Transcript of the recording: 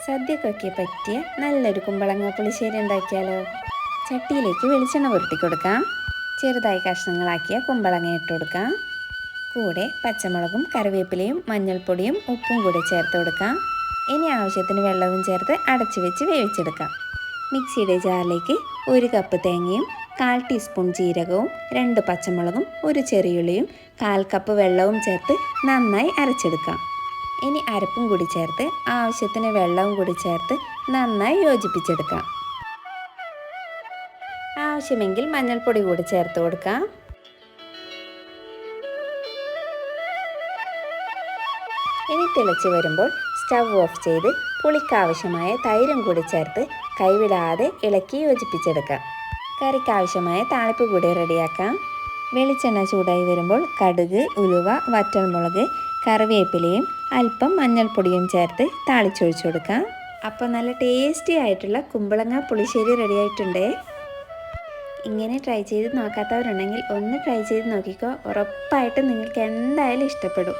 സദ്യക്കൊക്കെ പറ്റിയ നല്ലൊരു കുമ്പളങ്ങ പുളിശ്ശേരി ഉണ്ടാക്കിയാലോ? ചട്ടിയിലേക്ക് വെളിച്ചെണ്ണ പുരട്ടി കൊടുക്കാം. ചെറുതായി കഷ്ണങ്ങളാക്കിയ കുമ്പളങ്ങ ഇട്ട് കൊടുക്കാം. കൂടെ പച്ചമുളകും കറിവേപ്പിലയും മഞ്ഞൾപ്പൊടിയും ഉപ്പും കൂടി ചേർത്ത് കൊടുക്കാം. ഇനി ആവശ്യത്തിന് വെള്ളവും ചേർത്ത് അടച്ചു വെച്ച് വേവിച്ചെടുക്കാം. മിക്സിയുടെ ജാറിലേക്ക് 1 കപ്പ് തേങ്ങയും 1/4 ടീസ്പൂൺ ജീരകവും 2 പച്ചമുളകും 1 ചെറിയുള്ളിയും 1/4 കപ്പ് വെള്ളവും ചേർത്ത് നന്നായി അരച്ചെടുക്കാം. ഇനി അരപ്പും കൂടി ചേർത്ത് ആവശ്യത്തിന് വെള്ളവും കൂടി ചേർത്ത് നന്നായി യോജിപ്പിച്ചെടുക്കാം. ആവശ്യമെങ്കിൽ മഞ്ഞൾപ്പൊടി കൂടി ചേർത്ത് കൊടുക്കാം. ഇനി തിളച്ച് വരുമ്പോൾ സ്റ്റവ് ഓഫ് ചെയ്ത് പുളിക്കാവശ്യമായ തൈരും കൂടി ചേർത്ത് കൈവിടാതെ ഇളക്കി യോജിപ്പിച്ചെടുക്കാം. കറിക്കാവശ്യമായ താളിപ്പ് കൂടി റെഡിയാക്കാം. വെളിച്ചെണ്ണ ചൂടായി വരുമ്പോൾ കടുക്, ഉലുവ, വറ്റൽമുളക്, കറിവേപ്പിലയും അല്പം മഞ്ഞൾപ്പൊടിയും ചേർത്ത് താളിച്ചൊഴിച്ചു കൊടുക്കാം. അപ്പോൾ നല്ല ടേസ്റ്റി ആയിട്ടുള്ള കുമ്പളങ്ങ പുളിശ്ശേരി റെഡി ആയിട്ടുണ്ടേ. ഇങ്ങനെ ട്രൈ ചെയ്ത് നോക്കാത്തവരുണ്ടെങ്കിൽ ഒന്ന് ട്രൈ ചെയ്ത് നോക്കിക്കോ. ഉറപ്പായിട്ടും നിങ്ങൾക്ക് എന്തായാലും ഇഷ്ടപ്പെടും.